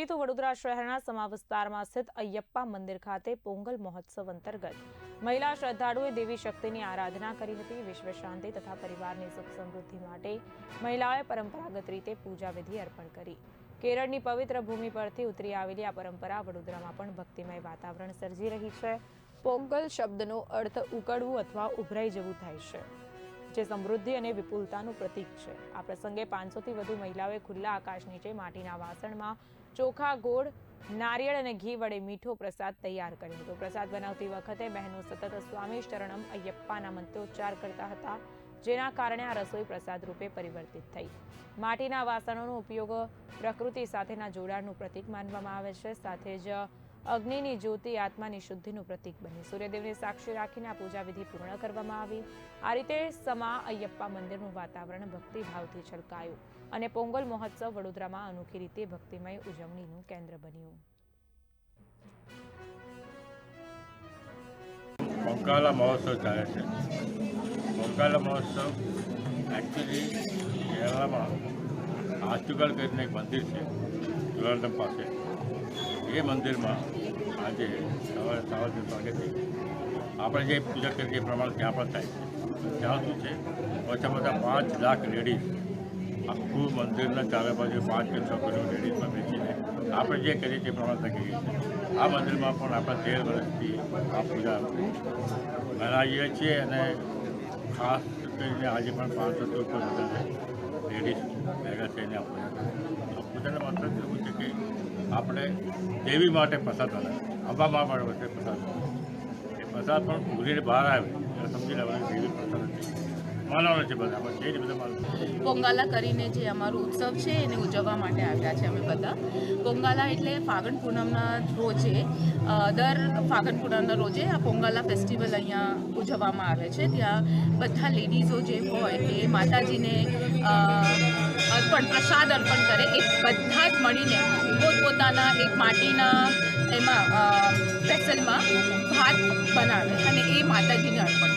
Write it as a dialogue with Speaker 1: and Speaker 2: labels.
Speaker 1: કરીએ તો વડોદરા શહેરના સમા વિસ્તારમાં સ્થિત અયપ્પા મંદિર ખાતે પોંગલ મહોત્સવ અંતર્ગત મહિલા શ્રદ્ધાળુઓએ દેવી શક્તિની આરાધના કરી હતી। વિશ્વ શાંતિ તથા પરિવારની સુખ સમૃદ્ધિ માટે મહિલાઓએ પરંપરાગત રીતે પૂજા વિધિ અર્પણ કરી। કેરળની પવિત્ર ભૂમિ પરથી ઉતરી આવેલી આ પરંપરા વડોદરામાં પણ ભક્તિમય વાતાવરણ સર્જી રહી છે। પોંગલ શબ્દનો અર્થ ઉકળવું અથવા ઉભરાઈ જવું થાય છે, જે સમૃદ્ધિ અને વિપુલતાનું પ્રતીક છે। આ પ્રસંગે 500 થી વધુ મહિલાઓએ ખુલ્લા આકાશ નીચે માટીના વાસણમાં ચોખા, ગોળ, નારિયેળ અને ઘી વડે મીઠો પ્રસાદ તૈયાર કર્યો હતો। પ્રસાદ બનાવતી વખતે બહેનો સતત સ્વામી શરણમ અયપ્પાના મંત્રોચ્ચાર કરતા હતા, જેના કારણે આ રસોઈ પ્રસાદ રૂપે પરિવર્તિત થઈ। માટીના વાસણોનો ઉપયોગ પ્રકૃતિ સાથેના જોડાણનું પ્રતીક માનવામાં આવે છે, સાથે જ અગ્નિની જ્યોતિ આત્માની શુદ્ધિનું પ્રતીક બની સૂર્યદેવને સાક્ષી રાખીને આ પૂજા વિધિ પૂર્ણ કરવામાં આવી। આ રીતે સમા અયપ્પા મંદિરનું વાતાવરણ ભક્તિભાવથી છલકાયું અને પોંગલ મહોત્સવ વડોદરામાં અનોખી રીતે ભક્તિમય ઉજવણીનું કેન્દ્ર બન્યું।
Speaker 2: પોંગલ મહોત્સવ ચાલે છે। પોંગલ મહોત્સવ એકચ્યુઅલી કેરળમાં આચુકલ કરીને એક મંદિર છે ત્રિવેન્દ્રમ પાસે। એ મંદિરમાં આજે સવારે 6 વાગ્યાથી આપણે જે પૂજા કરીએ એ પ્રમાણે ત્યાં પણ થાય છે। ત્યાં શું છે, ઓછામાં ઓછા 5 લાખ લેડીઝ આખું મંદિરના ચારે બાજુ 5 કે 6 કિલો લેડીઝમાં બેસીને આપણે જે કરીએ તે પ્રમાણે થકી છે। આ મંદિરમાં પણ આપણે 13 વર્ષથી આ પૂજા મનાવીએ છીએ અને ખાસ કરીને આજે પણ 500 ઉપર વધારે લેડીઝ ભેગા થઈને આ પૂજાનો મતલબ એવું છે કે આપણે દેવી માટે પ્રસાદ બનાવે, અંબા મા માટે પ્રસાદ એ પ્રસાદ પણ ભૂલીને બહાર આવે એટલે સમજી લેવાનું દેવી પ્રસાદ માનવાનું છે। બધા આપણે છે બધા માનવું।
Speaker 3: પોંગાલા કરીને જે અમારું ઉત્સવ છે એને ઉજવવા માટે આવ્યા છે અમે બધા। પોંગાલા એટલે ફાગણ પૂનમના રોજે દર ફાગણ પૂનમના રોજે આ પોંગાલા ફેસ્ટિવલ અહીંયા ઉજવવામાં આવે છે। ત્યાં બધા લેડીઝો જે હોય એ માતાજીને પ્રસાદ અર્પણ કરે। એ બધા જ મળીને પોતપોતાના એક માટીના એમાં વેસલમાં ભાત બનાવે અને એ માતાજીને અર્પણ